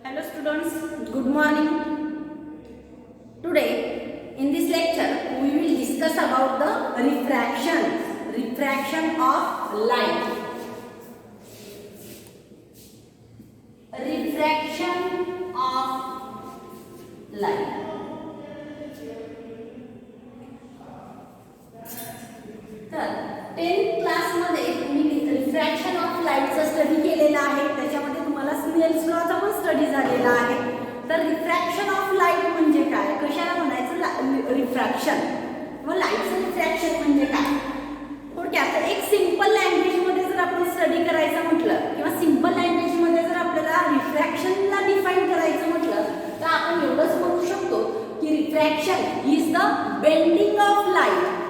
Hello students, good morning. Today in this lecture we will discuss about the refraction of light. Refraction of light. तर 10th class मध्ये तुम्ही refraction of लाईटचा study केलेला आहे. त्याच्यामध्ये तुम्हाला स्नेल्स लॉचा पण स्टडी झालेला आहे. तर रिफ्रॅक्शन ऑफ लाईट म्हणजे काय, कशाला म्हणायचं रिफ्रॅक्शन किंवा लाईटचं रिफ्रॅक्शन म्हणजे काय. थोडक्यात एक सिंपल लँग्वेज मध्ये जर आपण स्टडी करायचं म्हटलं किंवा सिंपल लँग्वेज मध्ये जर आपल्याला रिफ्रॅक्शनला डिफाइन करायचं म्हटलं तर आपण एवढंच म्हणू शकतो की refraction is the bending of light.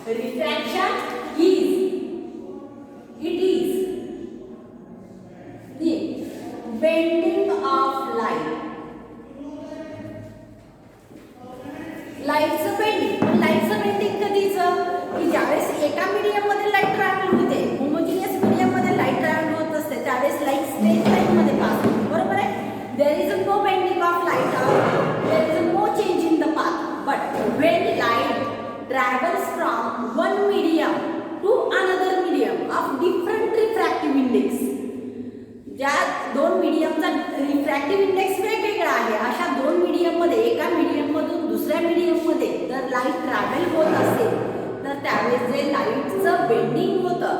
Refraction is the bending of light. लाईटचं बेंडिंग कधीचं की ज्यावेळेस एका मीडियम मध्ये लाईट ट्रॅव्हल होते, होमोजिनियस मीडियम मध्ये लाईट ट्रॅव्हल होत असते, त्यावेळेस लाईट स्ट्रेट लाईन मध्ये पास होते. बरोबर आहे. There is no bending of light, there is no change in the path. But when light travels from one medium to another medium of different refractive index. ज्या दोन मीडियमचा refractive index वेगवेगळा आहे, अशा दोन मीडियम मध्ये एका मीडियम मधून दुसऱ्या मीडियम मध्ये जर लाईट ट्रॅव्हल होत असेल तर त्यावेळेस जे लाईटचं बेंडिंग होतं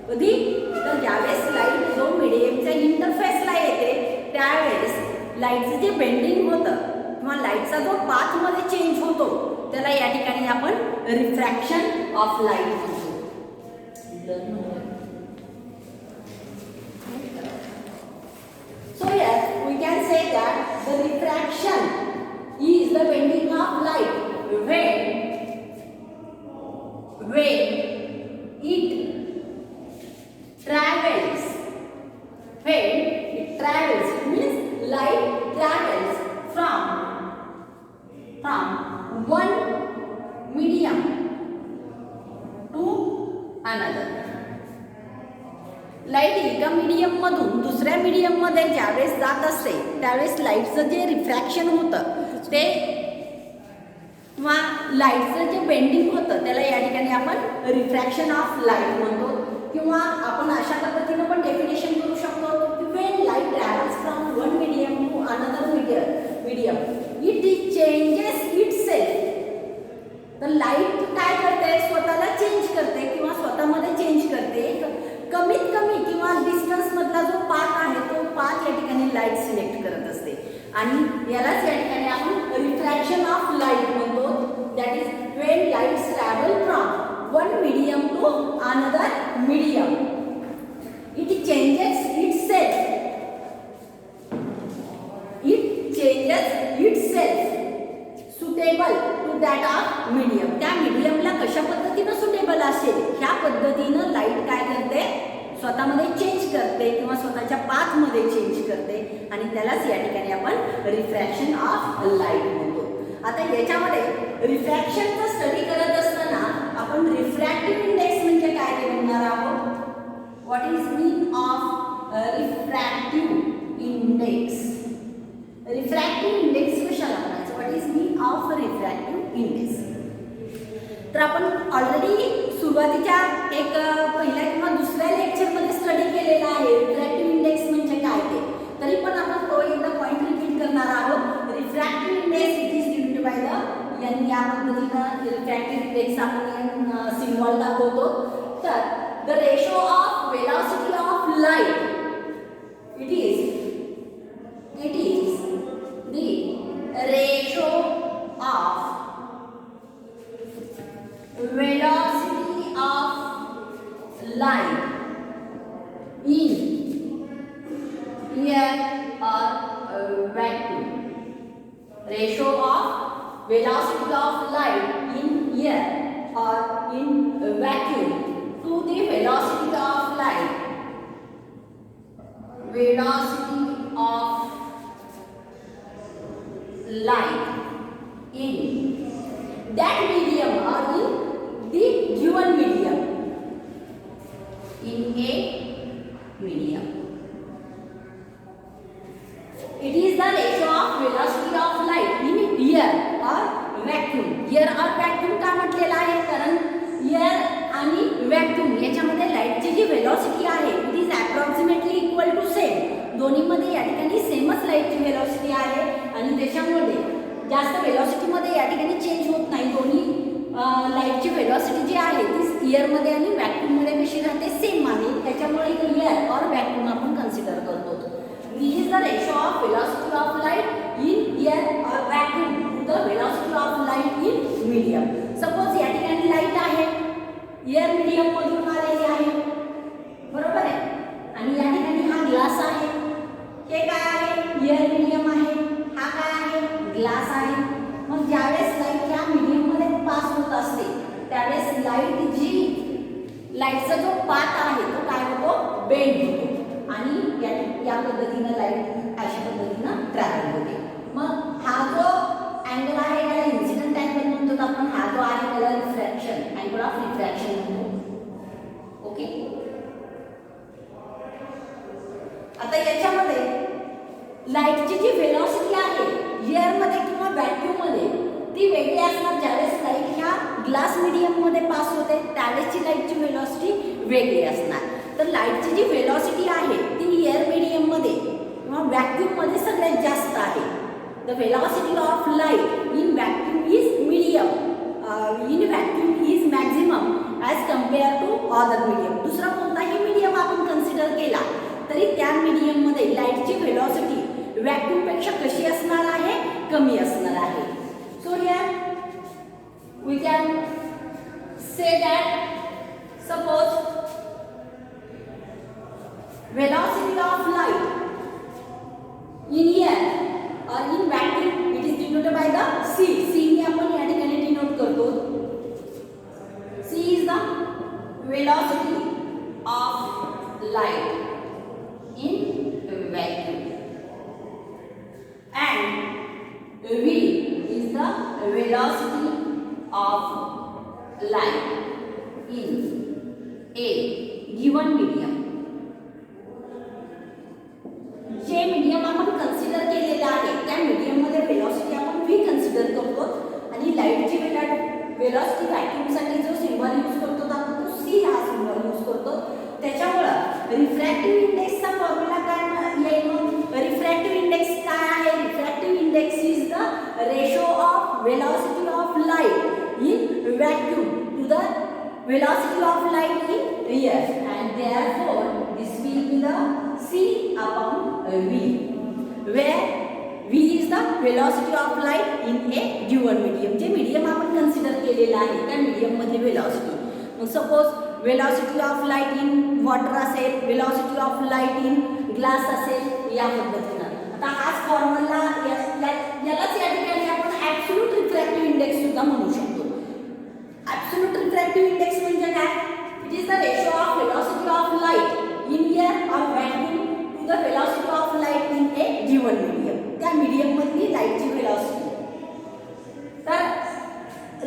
कधी, तर ज्यावेळेस लाईट दोन मीडियमच्या इंटरफेसला येते त्यावेळेस लाईटचं जे बेंडिंग होतं किंवा लाईटचा जो पाथ मध्ये चेंज होतो त्याला या ठिकाणी आपण रिफ्रॅक्शन ऑफ लाईट म्हणतो. So here we can say that the refraction is the bending of light when it travels. When it travels, it means light travels from one medium to another. Light एका medium मधून दुसऱ्या medium मध्ये ज्यावेळेस जात असते त्यावेळेस लाईटचं जे रिफ्रॅक्शन होतं ते किंवा लाईटचं जे बेंडिंग होतं त्याला या ठिकाणी आपण रिफ्रॅक्शन ऑफ लाईट म्हणतो. किंवा आपण अशा पद्धतीने पण डेफिनेशन करू शकतो की when light travels from one medium to another medium it changes itself. तर लाईट काय करते, स्वतःला चेंज करते किंवा स्वतःमध्ये चेंज करते. कमीत कमी किंवा डिस्टन्स मधला जो पाथ आहे तो पाथ या ठिकाणी लाईट सिलेक्ट करत असते आणि यालाच या ठिकाणी आपण रिफ्रॅक्शन ऑफ लाईट म्हणतो. That is when lights travel from one medium to another medium it changes itself. Suitable to that of medium. त्या मीडियमला कशा पद्धतीनं सुटेबल असेल ह्या पद्धतीनं लाईट काय करते, स्वतःमध्ये चेंज करते किंवा स्वतःच्या पाथ मध्ये चेंज करते आणि त्यालाच या ठिकाणी आपण रिफ्रॅक्शन ऑफ लाईट म्हणतो. आता याच्यामध्ये रिफ्रॅक्शनचा स्टडी करत असताना आपण रिफ्रॅक्टिव्ह इंडेक्स म्हणजे काय ते बघणार आहोत. What is mean of refractive index. Refractive index कशाला म्हणायचं, what is mean of refractive index. तर आपण ऑलरेडी सुरुवातीच्या एक पहिल्या किंवा दुसऱ्या लेक्चरमध्ये स्टडी केलेला आहे रिफ्रॅक्टिव्ह इंडेक्स म्हणजे काय ते. तरी पण आपण तो एकदा पॉईंट रिपीट करणार आहोत. Refractive index it is denoted by the N. या पद्धतीनं रिफ्रॅक्टिव्ह इंडेक्स आपण सिम्बॉल दाखवतो. तर the ratio of velocity of light it is the ratio of velocity of light in air or vacuum. Ratio of velocity of light in air or in vacuum to the velocity of light. Velocity of light in that medium or in the given medium. In a medium. It is त्याच्यामुळे जास्त वेलॉसिटीमध्ये या ठिकाणी change होत नाही. दोन्ही लाईटची velocity जी आहे ती एअरमध्ये आणि व्हॅक्यूममध्ये कशी राहते सेम आहे. त्याच्यामुळे एअर और व्हॅक्यूम आपण कन्सिडर करतो. This is the ratio of velocity of light in air or vacuum to the velocity of light in medium. Suppose या ठिकाणी लाईट आहे, एअर मीडियम मधून आलेली आहे, बरोबर आहे, आणि या ठिकाणी हा ग्लास आहे. हे काय आहे? एअर मीडियम आहे. हा काय आहे? ग्लास आहे. मग ज्यावेळेस लाईट या मीडियम मध्ये पास होत असते त्यावेळेस लाईटचा जो पाथ आहे तो काय होतो? बेंड होतो आणि या पद्धतीने लाईट अशा पद्धतीने ट्रॅव्हल होते. मग हा जो अँगल आहे याला इन्सिडेंट अँगल म्हणतो आपण. हा जो आहे त्याला रिफ्रॅक्शन, अँगल ऑफ रिफ्रॅक्शन म्हणतो. ओके. आता याच्यामध्ये लाईटची जी वेलॉसिटी आहे एअरमध्ये किंवा व्हॅक्यूममध्ये ती वेगळी असणार. ज्यावेळेस लाईट ह्या ग्लास मीडियममध्ये पास होते त्यावेळेसची लाईटची वेलॉसिटी वेगळी असणार. तर लाईटची जी वेलॉसिटी आहे ती एअर मीडियममध्ये किंवा व्हॅक्यूममध्ये सगळ्यात जास्त आहे. The velocity of light in vacuum is medium, in vacuum is maximum as compare to other medium. दुसरा कोणताही मीडियम आपण कन्सिडर केला तरी त्या मीडियममध्ये लाईटची वेलॉसिटी व्हॅक्यूमपेक्षा कशी असणार आहे? कमी असणार आहे. So here we can say that suppose velocity of light in air or in vacuum it is denoted by the c. c ने आपण या ठिकाणी डिनोट करतो. c is the velocity of light in vacuum and v is the velocity of light in a given medium. जे medium आपण consider केलेलं आहे त्या मीडियम मध्ये वेलॉसिटी आपण v कन्सिडर करतो आणि लाईटची वेलॉसिटी व्हॅक्यूमसाठी जो सिम्बॉल यूज करतो आपण तो c हा सिम्बॉल यूज करतो. त्याच्यामुळे रिफ्रॅक्टिव्ह इंडेक्सचा फॉर्म्युला काय येईल? रिफ्रॅक्टिव्ह इंडेक्स काय आहे? Refractive index is the ratio of velocity of light in vacuum to the velocity of light in air and therefore this will be the c upon v, where v is the velocity of light in a given medium. जे medium आपण consider केलेलं आहे त्या medium मध्ये velocity. मग suppose velocity of light in water असेल, velocity of light in glass असेल, या पद्धतीनं. आता हाच फॉर्म्युला यालाच या ठिकाणी आपण ॲब्सोल्यूट रिफ्रॅक्टिव्ह इंडेक्स सुद्धा म्हणू शकतो. Absolute refractive index म्हणजे काय? It is the ratio of velocity of light in air or vacuum to the velocity of light in a given medium. त्या मीडियम मधली लाईटची वेलॉसिटी. तर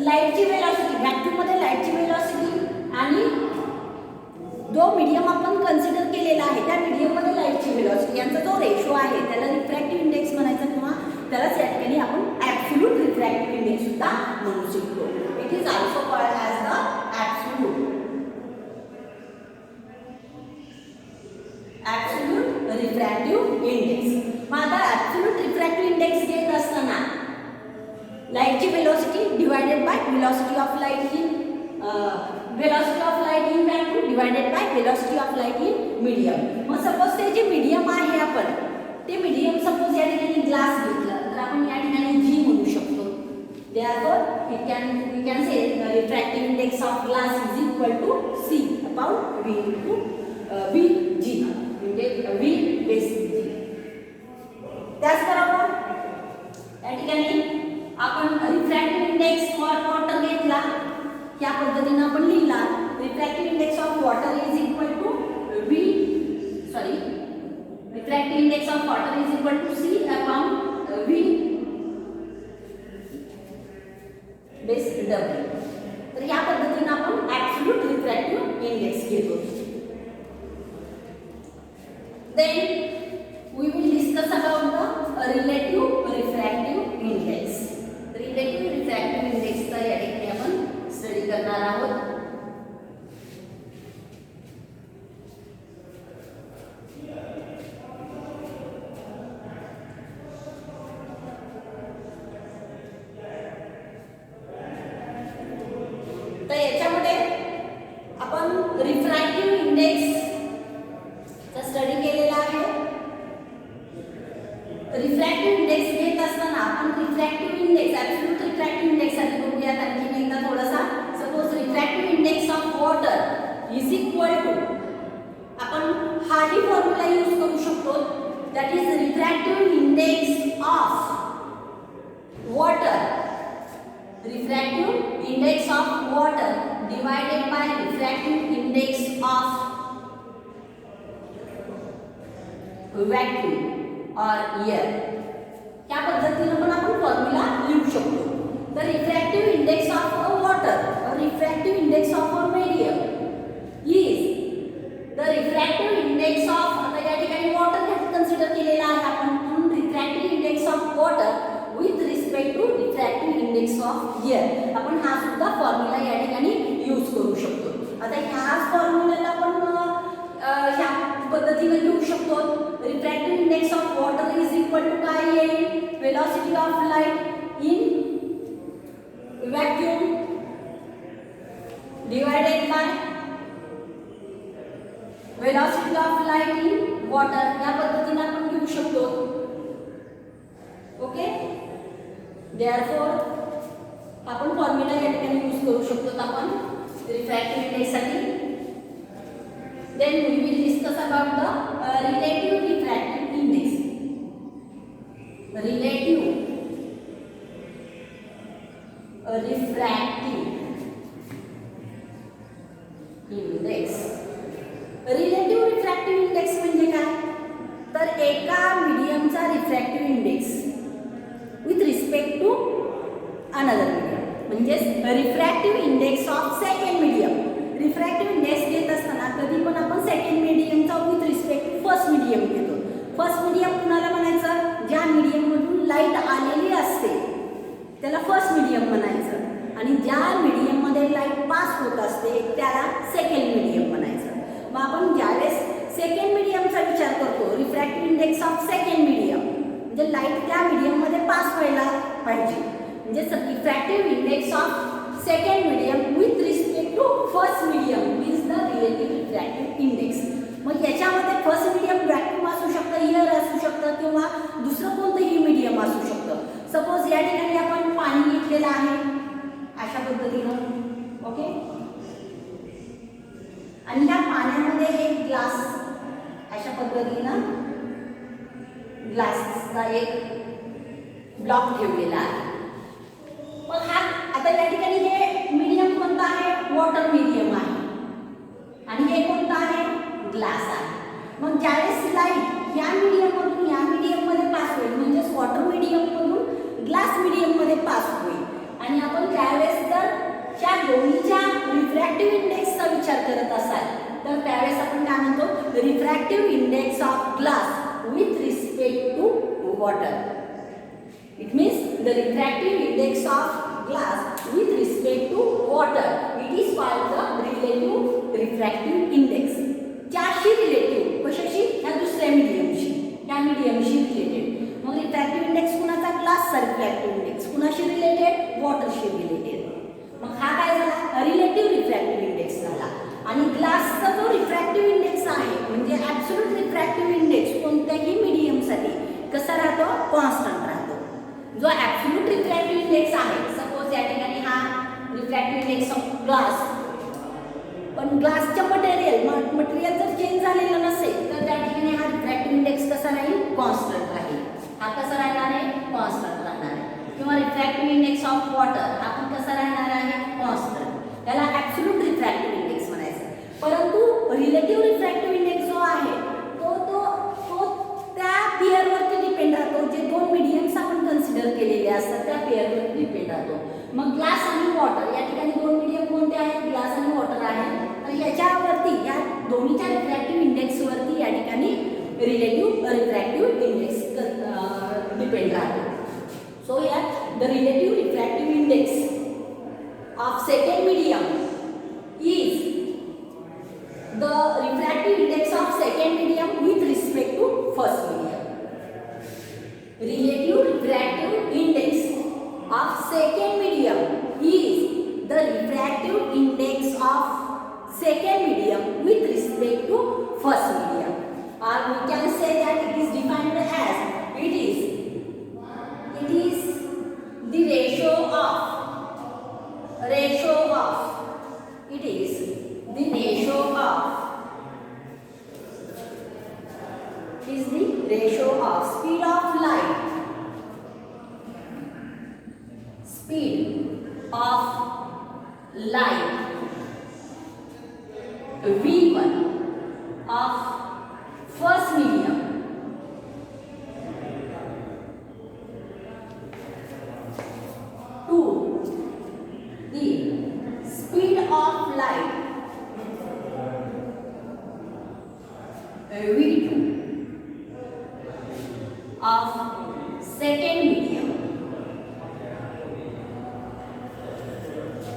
लाईटची वेलॉसिटी व्हॅक्यूम मध्ये लाईटची वेलॉसिटी आणि जो मीडियम आपण कन्सिडर केलेला आहे त्या मीडियम मध्ये लाईटची वेलॉसिटी यांचा जो रेशो आहे त्याला रिफ्रॅक्टिव्ह इंडेक्स म्हणायचं किंवा त्यालाच या ठिकाणी आपण ॲब्सोल्यूट रिफ्रॅक्टिव्ह इंडेक्स सुद्धा म्हणू शकतो. It is also called as the absolute refractive index. मग आता absolute refractive index घेत असताना लाईटची velocity divided by velocity of light in vacuum divided bye velocity of light in medium. मग सपोज ते जे मीडियम आहे आपण ते मीडियम सपोज या ठिकाणी ग्लास घेतलं तर आपण या ठिकाणी g म्हणू शकतो. Therefore, we can say the refractive index of glass is equal to c upon v into vg. म्हणजे v base g. त्याचबरोबर या ठिकाणी आपण रिफ्रॅक्टिव्ह इंडेक्स फॉर वॉटर घेतला, या पद्धतीने आपण लिहिला. Refractive index of water is equal to refractive index of water is equal to c upon v base w. तर या पद्धतीने आपण ॲब्सोल्यूट रिफ्रॅक्टिव्ह इंडेक्स घेतो. Then we will discuss about the relative refractive index. Relative refractive इंडेक्सचा या ठिकाणी आपण study करणार आहोत. इंडेक्स स्टडी केलेला आहे. रिफ्रॅक्टिव्ह इंडेक्स घेत असताना आपण refractive index absolute refractive index साठी बघूया आणखी एकदा थोडासा. Suppose refractive index of water is equal to, आपण हाही फॉर्म्युला यूज करू शकतो, that is refractive index of water, refractive index of water divided by refractive index of vacuum or air. या पद्धतीने पण आपण फॉर्म्युला लिहू शकतो. The refractive index of water or refractive index of a medium is the refractive index of, आता या ठिकाणी water consider केलेला आहे आपण, म्हणून refractive index of water with respect to refractive index of air. आपण हा सुद्धा फॉर्म्युला या ठिकाणी यूज करू शकतो. आता ह्याच फॉर्म्युलाला आपण ह्या पद्धतीने लिहू शकतो. Refractive index of water is equal to काय येईल, velocity of light in vacuum divided by velocity of light in water. या पद्धतीने आपण लिहू शकतो. ओके, देअरफॉर आपण फॉर्म्युला या ठिकाणी यूज करू शकतो आपण रिफ्रॅक्टिव्ह इंडेक्स साठी. Then we will discuss about the relative refractive index. Relative refractive index. Relative refractive index म्हणजे काय, तर एका मीडियमचा refractive index with respect to another medium, म्हणजे refractive index of second medium. Refractive index घेत असताना कधी पण आपण सेकंड मीडियमचा with respect to first medium घेतो. फर्स्ट मीडियम कुणाला म्हणायचं, ज्या मीडियममधून लाईट आलेली असते त्याला फर्स्ट मीडियम म्हणायचं, आणि ज्या मीडियममध्ये लाईट पास होत असते त्याला सेकंड मीडियम म्हणायचं. मग आपण ज्यावेळेस सेकंड मीडियमचा विचार करतो, refractive index of second medium म्हणजे लाईट त्या मीडियममध्ये पास व्हायला पाहिजे, म्हणजे refractive index of second medium with respect to first medium means the relative refractive index. मग याच्यामध्ये फर्स्ट मीडियम व्हॅक्यूम असू शकतं, एअर असू शकतं, किंवा दुसरं कोणतंही मीडियम असू शकतं. सपोज या ठिकाणी आपण पाणी घेतलेलं आहे अशा पद्धतीनं. ओके, आणि ह्या पाण्यामध्ये एक ग्लास अशा पद्धतीनं ग्लासचा एक ब्लॉक ठेवलेला आहे. मग हा आता या ठिकाणी हे मीडियम कोणतं आहे, वॉटर मीडियम आहे, आणि हे कोणतं आहे, ग्लास आहे. मग ज्यावेळेस लाईट या मीडियममधून या मीडियममध्ये पास होईल, म्हणजेच वॉटर मीडियममधून ग्लास मीडियममध्ये पास होईल, आणि आपण त्यावेळेस जर ह्या दोन्हीच्या रिफ्रॅक्टिव्ह इंडेक्सचा विचार करत असाल तर त्यावेळेस आपण काय म्हणतो, refractive index of glass with respect to water. It means the refractive index of glass with respect to water. It is called the relative refractive index. ज्याशी रिलेटिव्ह, कशाशी, ह्या दुसऱ्या मीडियमशी, त्या मीडियमशी रिलेटेड. मग रिफ्रॅक्टिव्ह इंडेक्स कुणाचा, ग्लासचा रिफ्रॅक्टिव्ह इंडेक्स कुणाशी रिलेटेड, वॉटरशी रिलेटेड. मग हा काय झाला, रिलेटिव्ह रिफ्रॅक्टिव्ह इंडेक्स झाला. आणि ग्लासचा जो रिफ्रॅक्टिव्ह इंडेक्स आहे म्हणजे ॲब्सोल्यूट रिफ्रॅक्टिव्ह इंडेक्स कोणत्याही मीडियमसाठी कसा राहतो, कॉन्स्टंट राहतो. जो ॲब्सोल्यूट रिफ्रॅक्टिव्ह इंडेक्स आहे, सपोज या ठिकाणी हा रिफ्रॅक्टिव्ह इंडेक्स ऑफ ग्लास, पण ग्लासच्या मटेरियल जर चेंज झालेलं नसेल तर त्या ठिकाणी हा रिफ्रॅक्टिव्ह इंडेक्स कसा राहील, कॉन्स्टंट राहील. हा कसा राहणार आहे, कॉन्स्टंट राहणार आहे. किंवा रिफ्रॅक्टिव्ह इंडेक्स ऑफ वॉटर हा पण कसा राहणार आहे, कॉन्स्टंट. त्याला ॲब्सोल्यूट रिफ्रॅक्टिव्ह इंडेक्स म्हणायचं. परंतु रिलेटिव्ह रिफ्रॅक्टिव्ह इंडेक्स जो आहे तो तो तो त्या पेअरवरती डिपेंड राहतो. जे दोन मीडियम्स आपण कन्सिडर केलेले असतात त्या पेअरवरती डिपेंड राहतो. मग ग्लास आणि वॉटर या ठिकाणी दोन मीडियम कोणते आहेत, ग्लास आणि वॉटर आहे. तर याच्यावरती या दोन्हीच्या रिफ्रॅक्टिव्ह इंडेक्सवरती या ठिकाणी रिलेटिव्ह रिफ्रॅक्टिव्ह इंडेक्स डिपेंड राहतो. सो यात the relative refractive index of second medium is the refractive index of second medium with respect to first medium. Relative refractive index of second medium is the refractive index of second medium with respect is the ratio of speed of light V1 of first medium to the speed of light V2 of second medium.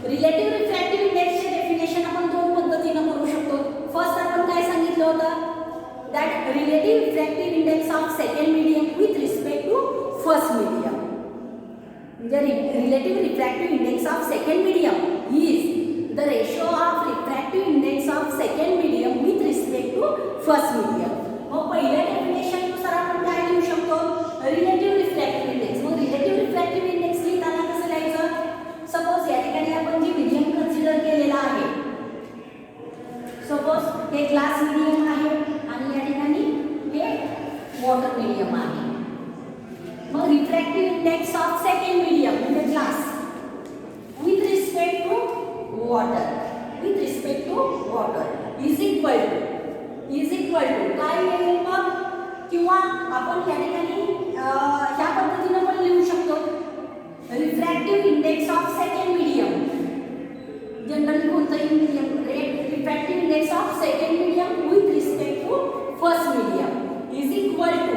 Relative refractive इंडेक्सचे definition आपण दोन पद्धतीने करू शकतो. First आपण काय सांगितलं होतं, that relative refractive index of second medium with respect to first medium. म्हणजे relative refractive index of second medium is the ratio of refractive index of second medium with respect to first medium. मग पहिल्या definition नुसार आपण काय लिहू शकतो, relative refractive index. मग relative refractive index लिहिताना कसं लिहायचं, सपोज या ठिकाणी आपण जे मीडियम कन्सिडर केलेला आहे, सपोज हे ग्लास मीडियम आहे आणि या ठिकाणी हे वॉटर मीडियम आहे. मग refractive index of second medium म्हणजे glass with respect to water is equal to काय येईल मग, किंवा आपण या ठिकाणी ह्या पद्धतीने पण लिहू शकतो, refractive index of second medium. Generally कोणतंही medium refractive index of second medium with respect to first medium is equal to,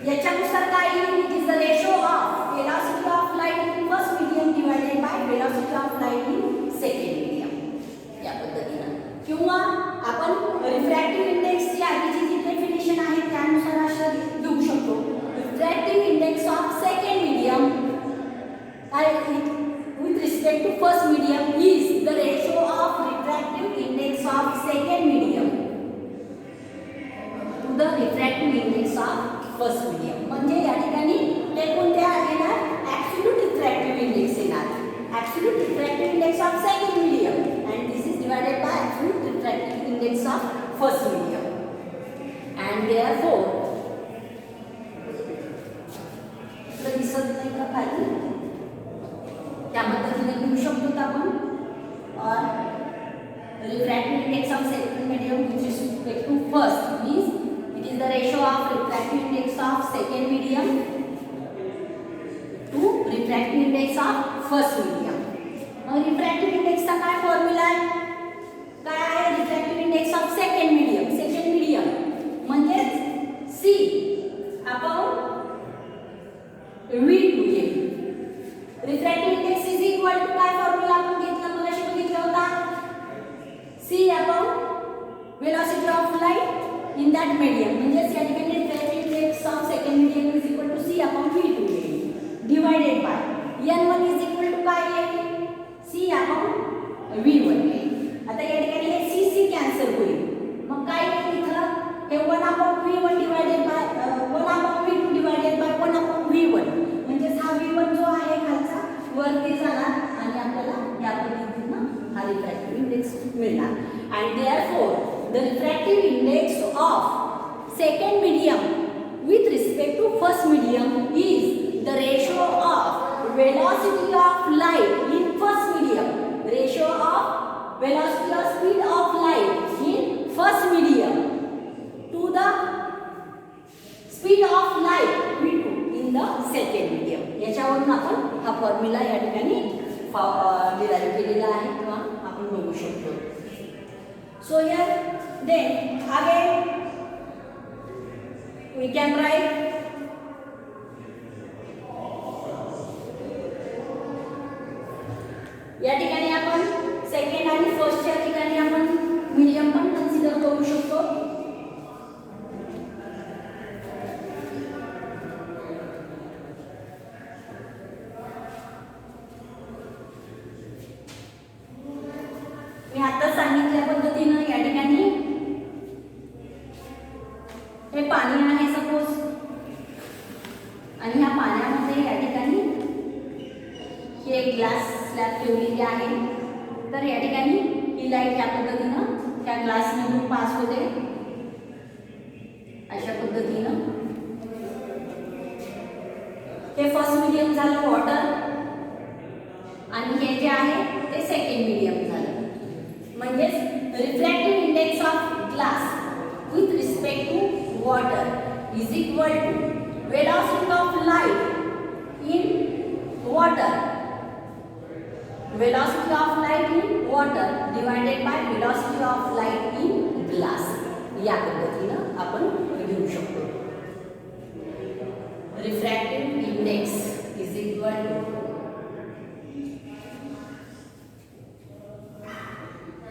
याच्यानुसार काय येईल, it is the ratio of velocity of light in first medium divided by velocity of light in second medium. या पद्धतीने किंवा आपण refractive इंडेक्सची आधीची जी definition आहे त्यानुसार असं लिहू शकतो, refractive index of second medium with respect to first medium is the ratio of refractive index of second medium to the refractive index of first medium. म्हणजे या ठिकाणी हे कोणत्या येणार, absolute refractive index येणार, absolute refractive index of second medium and this is divided by absolute refractive index of first medium and therefore दिसत नाही का खाली, त्या पद्धतीने लिहू शकतो आपण, और refractive index of second medium with respect to first means it is the ratio of refractive index of second medium to refractive index of first medium. मग रिफ्रॅक्टिव्ह इंडेक्सचा काय फॉर्म्युला आहे, काय आहे, refractive index of second medium म्हणजे C upon V2 येईल. Refractive index is equal to काय formula आपण घेतला, मगाशी बघितला होता, C upon velocity of light in that medium. म्हणजे या ठिकाणी refractive index of second medium is equal to C upon V2 येईल divided by N1 is equal to काय येईल, C अपॉन V1 येईल. आता या ठिकाणी हे C कॅन्सल होईल, मग काय येईल इथं, हे 1 upon V1 divided by 1 upon V2 divided by 1 upon V1. म्हणजे हा V1 जो आहे खालचा वरती जाणार आणि आपल्याला या पद्धतीने हा रिफ्रॅक्टिव्ह इंडेक्स मिळणार. And therefore the refractive index of second medium with respect to first medium is the ratio of velocity of light in first medium, ratio of velocity of speed of light in first medium to the speed of light V2 in the second medium. याच्यावरून आपण हा formula या ठिकाणी derive केलेला आहे किंवा आपण बघू शकतो. So here then again we can write या ठिकाणी आपण सेकंड आणि फर्स्टच्या ठिकाणी आपण मीडियम पण कन्सिडर करू शकतो. मी आता सांगितल्या पद्धतीने या ठिकाणी हे पाणी आहे सपोज, आणि ह्या पाण्यामध्ये या ठिकाणी हे ग्लास स्लॅब ठेवलेली आहे. तर या ठिकाणी ही लाईट या पद्धतीने त्या ग्लासमधून पास होते अशा पद्धतीनं हे फर्स्ट मीडियम झालं वॉटर आणि हे जे आहे ते सेकंड मीडियम झालं. म्हणजेच refractive index of glass with respect to water is equal to velocity of light in water, velocity of light in water divided by velocity of light in glass. या पद्धतीनं आपण लिहू शकतो. Refractive index is equal to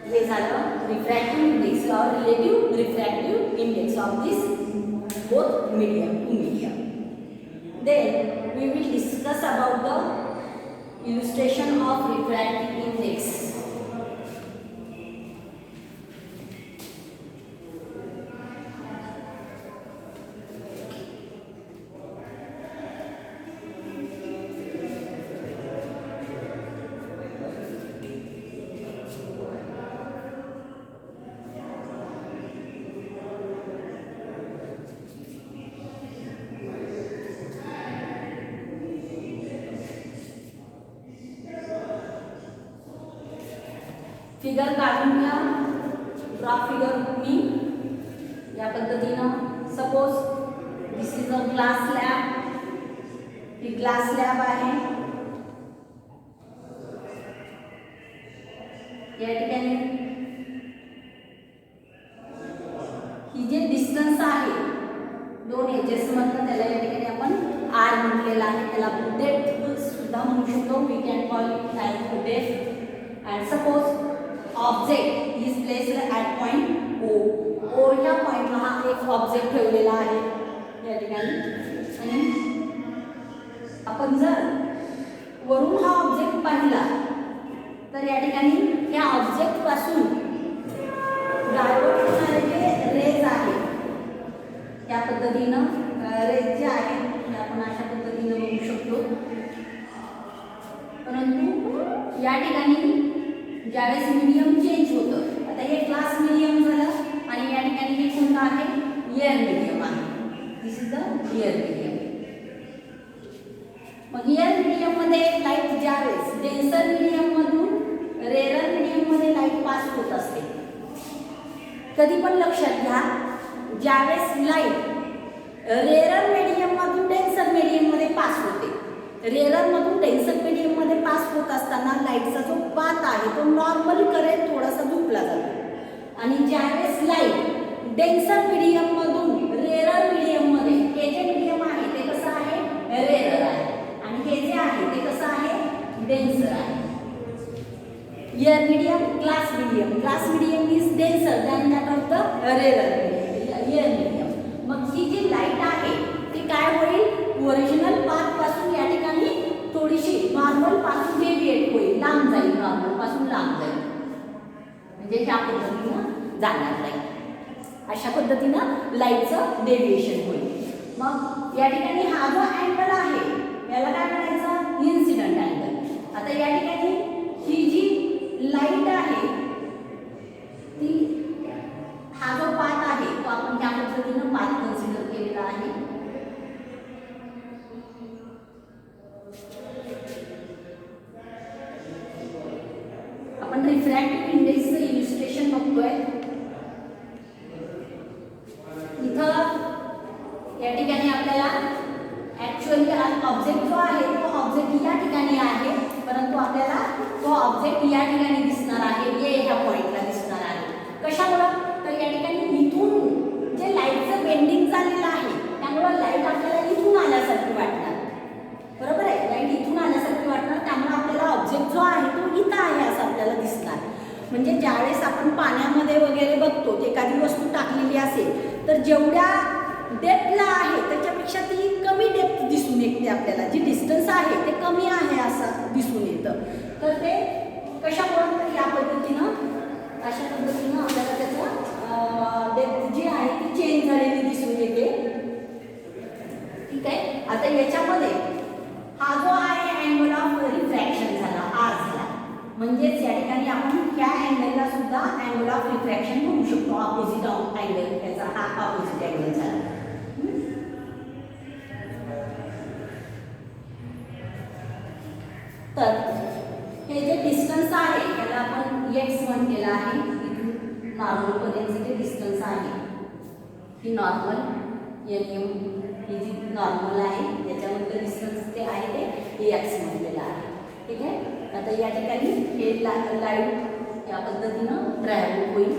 हे झालं refractive index और relative refractive index of this both medium to medium. Then we will discuss about the illustration of refractive index. Figure काढून घ्या. ड्रॉ फिगर मी या पद्धतीनं. Suppose this is a glass slab. He glass slab आहे. या ठिकाणी ही जे distance आहे दोन एजेस मधलं त्याला या ठिकाणी आपण आर म्हटलेलं आहे. त्याला डेप्थ सुद्धा म्हणू शकतो. We can call it as depth. And suppose object is placed at point O. O या पॉइंटला हा एक ऑब्जेक्ट ठेवलेला आहे या ठिकाणी. आणि आपण जर वरून हा ऑब्जेक्ट पाहिला तर या ठिकाणी या ऑब्जेक्ट पासून डायव्हर्ट होणारे जे रेज आहे त्या पद्धतीनं रेज जे आहे ते आपण अशा पद्धतीनं बघू शकतो. परंतु या ठिकाणी ज्यावेळेस मीडियम चेंज होतं, आता हे ग्लास मीडियम झालं आणि या ठिकाणी हे कोणतं आहे एअर मीडियम आहे. दिस इज द एअर मीडियम. मग एअर मीडियम मध्ये लाईट ज्यावेळेस डेन्सर मीडियम मधून रेअर मीडियम मध्ये लाईट पास होत असते. कधी पण लक्षात घ्या ज्यावेळेस लाईट रेअर मीडियम मधून डेन्सर मीडियम मध्ये पास होते, रेअर मधून डेन्सर मीडियम मध्ये पास होत असताना लाईटचा जो पाथ आहे तो नॉर्मल करंट थोडासा झुकला जातो. आणि ज्यावेळेस लाईट डेन्सर मीडियम मधून रेअर मीडियम मध्ये, हे जे मीडियम आहे ते कसं आहे रेअर आहे आणि हे जे आहे ते कसं आहे डेन्सर आहे. Air medium, glass medium. Glass medium is denser than that of the rare air medium. मग ही जी लाईट आहे ती काय होईल ओरिजिनल पाथ पासून या ठिकाणी थोडीशी नॉर्मल पासून डेविएट होईल, लांब जाईल, नॉर्मल पासून लांब जाईल. म्हणजे ह्या पद्धतीनं जाणार नाही. अशा पद्धतीनं लाईटचं डेविएशन होईल. मग या ठिकाणी हा जो अँगल आहे याला काय म्हणायचं इन्सिडेंट अँगल. आता या ठिकाणी ही जी लाईट आहे ती हा जो पाथ आहे तो आपण त्या पद्धतीनं पाथ कन्सिडर केलेला आहे. आपण रिफ्रॅक्टिव्ह इंडेक्सचं इलिस्ट्रेशन बघतोय. इथं या ठिकाणी आपल्याला ऍक्च्युअली ऑब्जेक्ट जो आहे तो ऑब्जेक्ट या ठिकाणी आहे, परंतु आपल्याला तो ऑब्जेक्ट या ठिकाणी दिसणार आहे, ए ह्या पॉइंटला दिसणार आहे. कशामुळं तर या ठिकाणी इथून जे लाईटचं बेंडिंग झालेलं आहे त्यामुळं लाईट आपल्याला इथून आल्यासारखी वाटणार. बरोबर आहे, लाईट इथून आल्यासारखी वाटणार. त्यामुळे आपल्याला ऑब्जेक्ट जो आहे तो इथं आहे असं आपल्याला दिसणार. म्हणजे ज्यावेळेस आपण पाण्यामध्ये वगैरे बघतो एखादी वस्तू टाकलेली असेल तर जेवढ्या डेप्थला आहे त्याच्यापेक्षा ती कमी डेप्थ दिसून येते. आपल्याला जी डिस्टन्स आहे ते कमी आहे असं दिसून येतं. तर ते कशामुळे या पद्धतीनं अशा पद्धतीनं आपल्याला त्याचं डेप्थ जी आहे ती चेंज झालेली दिसून येते. ठीक आहे. आता याच्यामध्ये हा जो आहे अँगल ऑफ रिफ्रॅक्शन झाला, आर झाला. म्हणजेच या ठिकाणी आपण त्या अँगलला सुद्धा अँगल ऑफ रिफ्रॅक्शन म्हणू शकतो. ऑपोजिट ऑफ अँगल त्याचा हा ऑपोजिट अँगल झाला. डिस्टन्स आहे त्याला आपण x म्हटलेला आहे. इथून नॉर्मल पर्यंतचे डिस्टन्स आहे. ही नॉर्मल ही जी नॉर्मल आहे त्याच्यामधलं डिस्टन्स ते आहे ते x म्हटलेलं आहे. ठीक आहे. आता या ठिकाणी हे लाईट या पद्धतीनं ट्रॅव्हल होईल.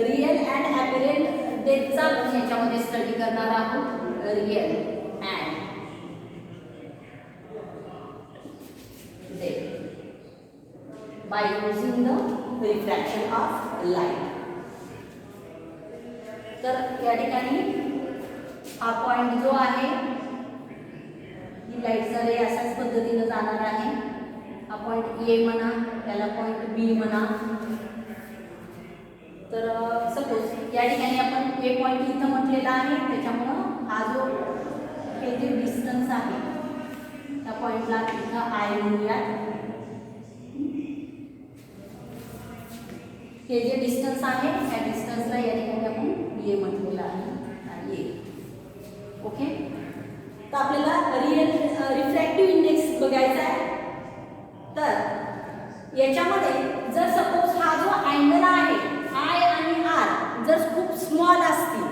रिअल अँड ॲपरंट डेथचा आपण याच्यामध्ये स्टडी करणार आहोत. Real and death by using the refraction of light. तर या ठिकाणी हा पॉइंट जो आहे ही लाईटचा रे अशाच पद्धतीनं जाणार आहे. हा पॉइंट ए म्हणा, त्याला पॉइंट बी म्हणा. तर सपोज या ठिकाणी आपण ए पॉइंट इथं म्हटलेला आहे त्याच्यामुळं हा जो हे जे डिस्टन्स आहे त्या पॉइंटला इथं आय म्हणूयात. हे जे डिस्टन्स आहे त्या डिस्टन्सला या ठिकाणी आपण ए म्हटलेलं आहे. ए ओके. तर आपल्याला रिअल रिफ्रॅक्टिव्ह इंडेक्स बघायचा आहे. तर याच्यामध्ये जर सपोज हा जो अँगल आहे आय आणि आर जर खूप स्मॉल असतील,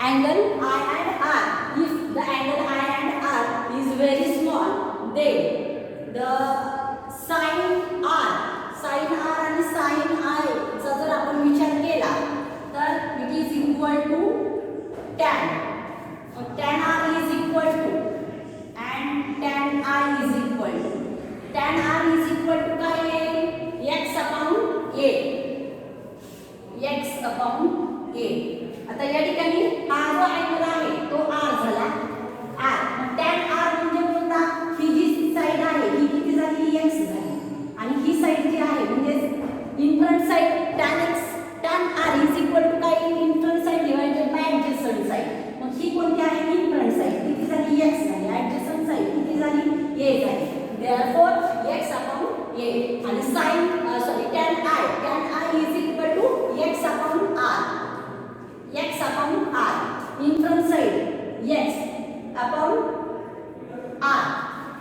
angle I and R, if the angle I and R is very small, then the sine R आणि साइन आय चा जर आपण विचार केला तर it is equal to tan. tan r is equal to and tan I is equal to tan r is equal to काय आहे x upon a. x upon a. आता या ठिकाणी हा जो अँगल आहे तो r झाला. r tan r म्हणजे कोणता? ही जी साइड आहे ही किती झाली? x झाली. आणि ही साइड जी आहे म्हणजे in front side tan x tan r is equal to काय? In front side divided by adjacent side. ही कोणती आहे? इन फ्रंट साइड किती झाली? x झाली. ऍडजसंट साइड किती झाली? a झाली. देयरफॉर x अपॉन a आणि sin tan I is equal to x upon r. x upon r. In front side x upon r.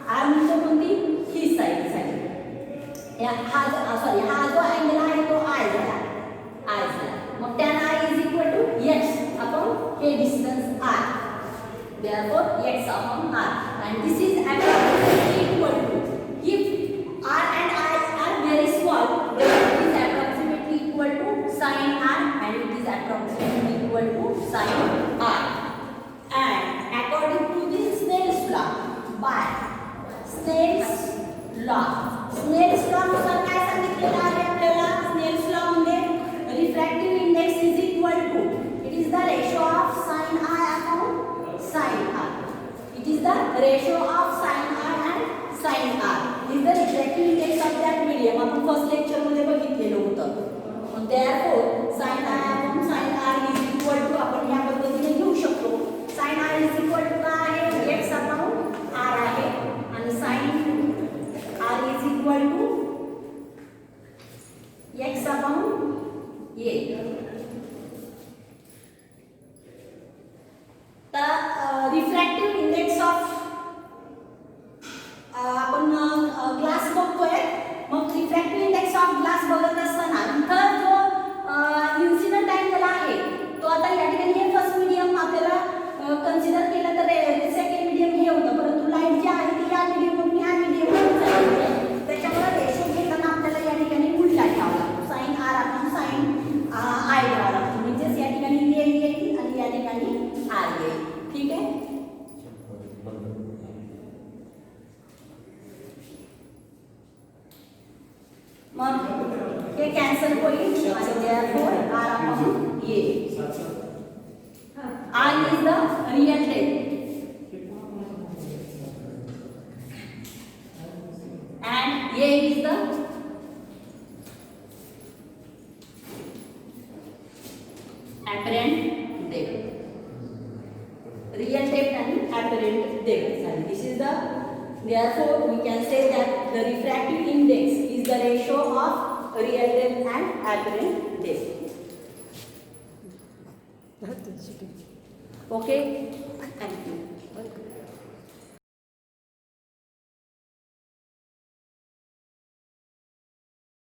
r म्हणजे कोणती? ही साइड झाली. हा जो अँगल आहे तो I झाला. मग tan I is equal to x upon a distance r. Therefore x upon r, and this is approximately equal to, if r and I are very small, then it is approximately equal to sin r, and it is approximately equal to sin r. And according to the Snell's law, by Snell's law नुसार काय सांगितलेलं आहे आपल्याला? Snell's law मध्ये refractive index is equal to, it is the ratio of sin I upon sin r. It is the ratio of sin I and sin r. It is the refractive index of that medium. आपण first lecture मध्ये बघितलेलं होतं. Therefore sin I upon sin r is equal to, आपण या पद्धतीने लिहू शकतो. sin I is equal to काय आहे? x upon r आहे आणि sin r is equal to x upon a. Refractive index of आपण ग्लास बघतोय. मग रिफ्रॅक्टिव्ह इंडेक्स ऑफ ग्लास बघत असताना इथं जो इन्सिडेंट अँगल आहे तो आता या ठिकाणी हे फर्स्ट मीडियम आपल्याला कन्सिडर केलं तर सेकंड मीडियम हे होतं, परंतु लाईट जी आहे ती या मीडियमवरून ह्या मीडियमवरून चालली आहे. त्याच्यामुळे रेशो घेताना आपल्याला या ठिकाणी उलटा घ्यावा लागतो. साइन आर आपण साइन आय घ्यावा लागतो. म्हणजेच या ठिकाणी ए येईल आणि या ठिकाणी आर येईल. ठीक आहे. मग हे कॅन्सल होईल आणि therefore r upon a. r is the real depth and a is the apparent depth. Real depth and apparent depth. This is the, therefore we can say that the refractive index is the ratio of real depth and apparent depth. Okay, thank you.